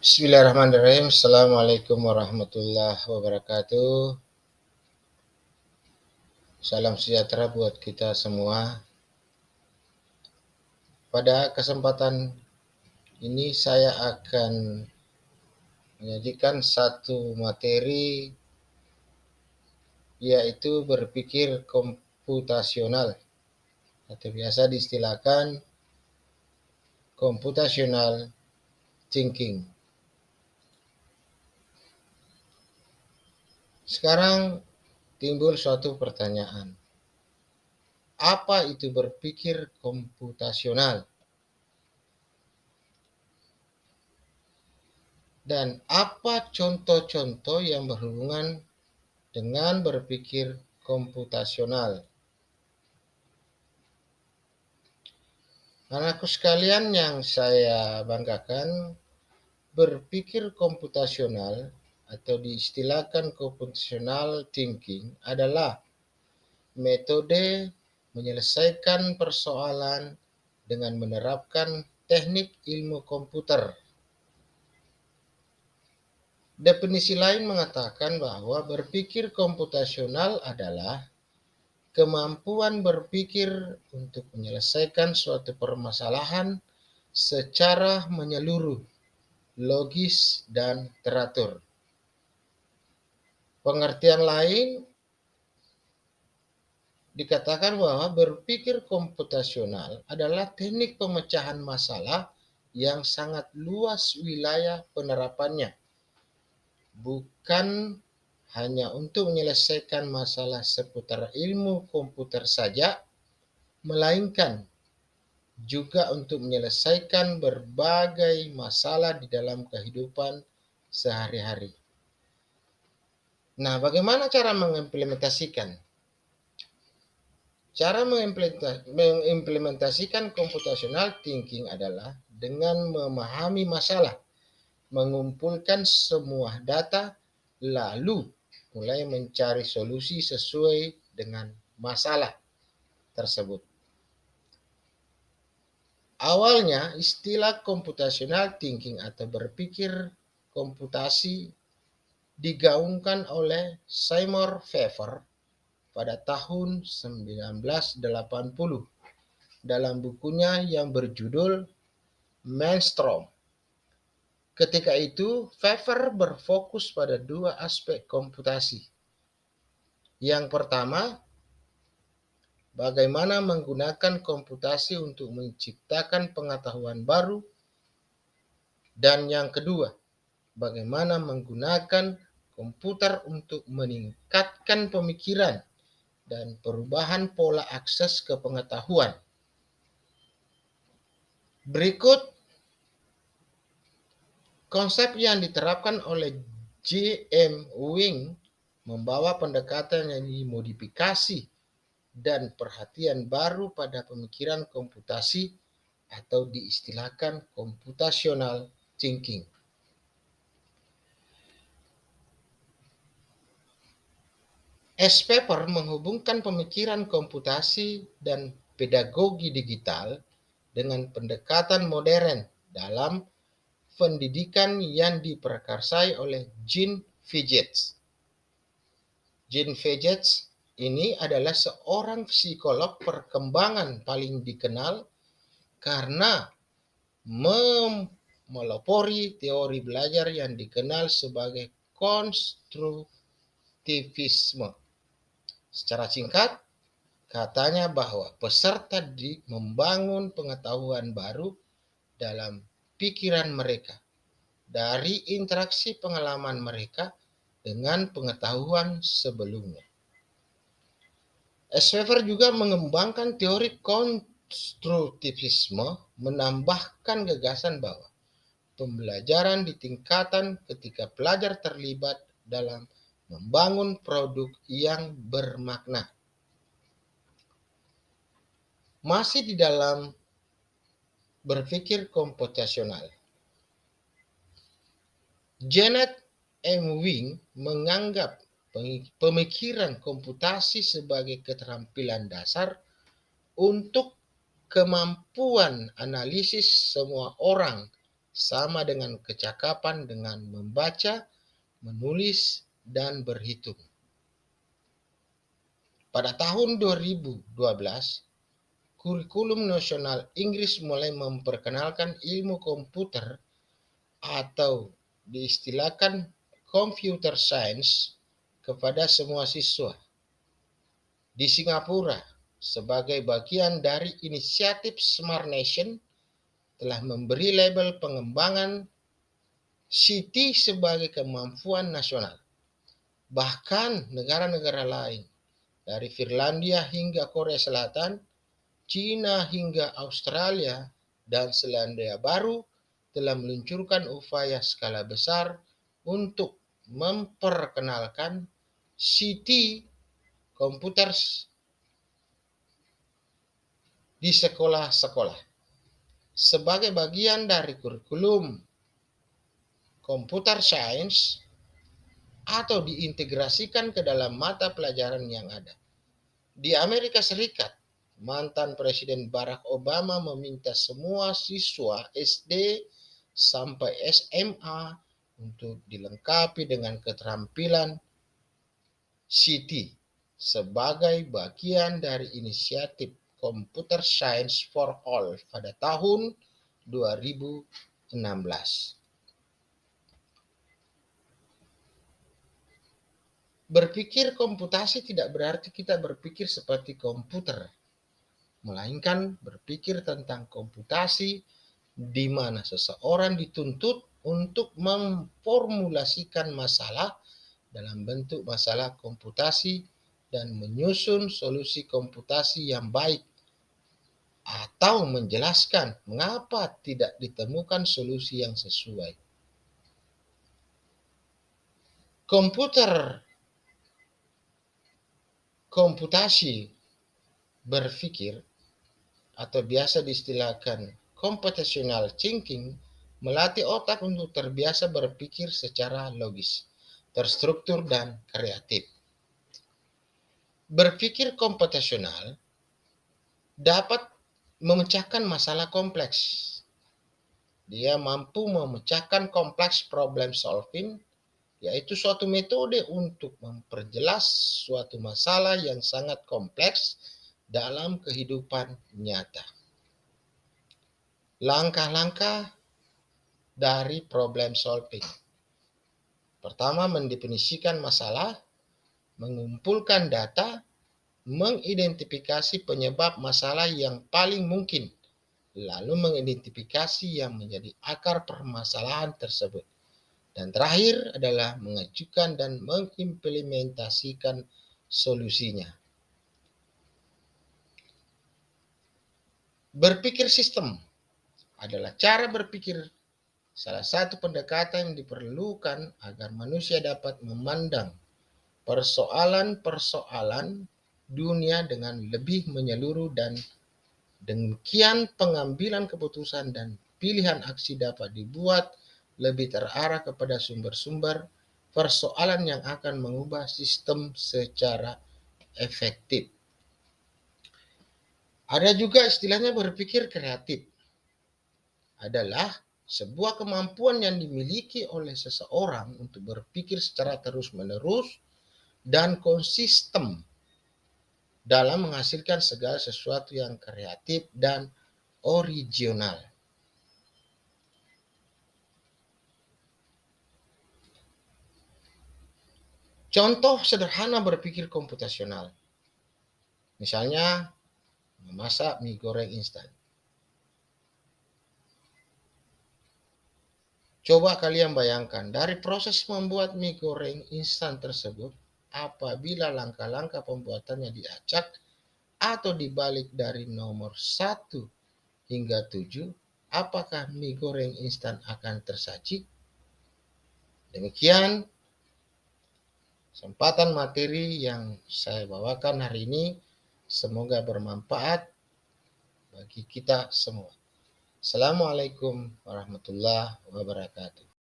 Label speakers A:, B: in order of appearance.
A: Bismillahirrahmanirrahim. Assalamualaikum warahmatullahi wabarakatuh. Salam sejahtera buat kita semua. Pada kesempatan ini saya akan menyajikan satu materi yaitu berpikir komputasional atau biasa diistilahkan computational thinking. Sekarang timbul suatu pertanyaan. Apa itu berpikir komputasional? Dan apa contoh-contoh yang berhubungan dengan berpikir komputasional? Anakku sekalian yang saya banggakan, berpikir komputasional atau diistilahkan computational thinking adalah metode menyelesaikan persoalan dengan menerapkan teknik ilmu komputer. Definisi lain mengatakan bahwa berpikir komputasional adalah kemampuan berpikir untuk menyelesaikan suatu permasalahan secara menyeluruh, logis, dan teratur. Pengertian lain dikatakan bahwa berpikir komputasional adalah teknik pemecahan masalah yang sangat luas wilayah penerapannya, bukan hanya untuk menyelesaikan masalah seputar ilmu komputer saja, melainkan juga untuk menyelesaikan berbagai masalah di dalam kehidupan sehari-hari. Nah, bagaimana cara mengimplementasikan? Cara mengimplementasikan computational thinking adalah dengan memahami masalah, mengumpulkan semua data, lalu mulai mencari solusi sesuai dengan masalah tersebut. Awalnya, istilah computational thinking atau berpikir komputasi digaungkan oleh Seymour Papert pada tahun 1980 dalam bukunya yang berjudul Mainstream. Ketika itu, Papert berfokus pada dua aspek komputasi. Yang pertama, bagaimana menggunakan komputasi untuk menciptakan pengetahuan baru, dan yang kedua, bagaimana menggunakan komputer untuk meningkatkan pemikiran dan perubahan pola akses ke pengetahuan. Berikut konsep yang diterapkan oleh J.M. Wing membawa pendekatan yang dimodifikasi dan perhatian baru pada pemikiran komputasi atau diistilahkan computational thinking. Papert menghubungkan pemikiran komputasi dan pedagogi digital dengan pendekatan modern dalam pendidikan yang diprakarsai oleh Jean Piaget. Jean Piaget ini adalah seorang psikolog perkembangan paling dikenal karena memelopori teori belajar yang dikenal sebagai konstruktivisme. Secara singkat, katanya bahwa peserta membangun pengetahuan baru dalam pikiran mereka dari interaksi pengalaman mereka dengan pengetahuan sebelumnya. Papert juga mengembangkan teori konstruktivisme, menambahkan gagasan bahwa pembelajaran ditingkatkan ketika pelajar terlibat dalam membangun produk yang bermakna. Masih di dalam berpikir komputasional, Janet M. Wing menganggap pemikiran komputasi sebagai keterampilan dasar untuk kemampuan analisis semua orang sama dengan kecakapan dengan membaca, menulis, dan berhitung. Pada tahun 2012, Kurikulum Nasional Inggris mulai memperkenalkan ilmu komputer atau diistilahkan computer science kepada semua siswa. Di Singapura, sebagai bagian dari inisiatif Smart Nation, telah memberi label pengembangan CT sebagai kemampuan nasional. Bahkan negara-negara lain, dari Finlandia hingga Korea Selatan, China hingga Australia, dan Selandia Baru telah meluncurkan upaya skala besar untuk memperkenalkan CT komputer di sekolah-sekolah. Sebagai bagian dari kurikulum computer science atau diintegrasikan ke dalam mata pelajaran yang ada. Di Amerika Serikat, mantan Presiden Barack Obama meminta semua siswa SD sampai SMA untuk dilengkapi dengan keterampilan CT sebagai bagian dari inisiatif Computer Science for All pada tahun 2016. Berpikir komputasi tidak berarti kita berpikir seperti komputer, melainkan berpikir tentang komputasi di mana seseorang dituntut untuk memformulasikan masalah dalam bentuk masalah komputasi dan menyusun solusi komputasi yang baik, atau menjelaskan mengapa tidak ditemukan solusi yang sesuai. Komputasi berpikir atau biasa diistilahkan computational thinking melatih otak untuk terbiasa berpikir secara logis, terstruktur, dan kreatif. Berpikir komputasional dapat memecahkan masalah kompleks. Dia mampu memecahkan kompleks problem solving, yaitu suatu metode untuk memperjelas suatu masalah yang sangat kompleks dalam kehidupan nyata. Langkah-langkah dari problem solving. Pertama, mendefinisikan masalah, mengumpulkan data, mengidentifikasi penyebab masalah yang paling mungkin, lalu mengidentifikasi yang menjadi akar permasalahan tersebut. Dan terakhir adalah mengajukan dan mengimplementasikan solusinya. Berpikir sistem adalah cara berpikir, salah satu pendekatan yang diperlukan agar manusia dapat memandang persoalan-persoalan dunia dengan lebih menyeluruh, dan demikian pengambilan keputusan dan pilihan aksi dapat dibuat lebih terarah kepada sumber-sumber persoalan yang akan mengubah sistem secara efektif. Ada juga istilahnya berpikir kreatif. Adalah sebuah kemampuan yang dimiliki oleh seseorang untuk berpikir secara terus-menerus dan konsisten dalam menghasilkan segala sesuatu yang kreatif dan original. Contoh sederhana berpikir komputasional. Misalnya, memasak mie goreng instan. Coba kalian bayangkan, dari proses membuat mie goreng instan tersebut, apabila langkah-langkah pembuatannya diacak atau dibalik dari nomor 1 hingga 7, apakah mie goreng instan akan tersaji? Demikian kesempatan materi yang saya bawakan hari ini. Semoga bermanfaat bagi kita semua. Assalamualaikum warahmatullahi wabarakatuh.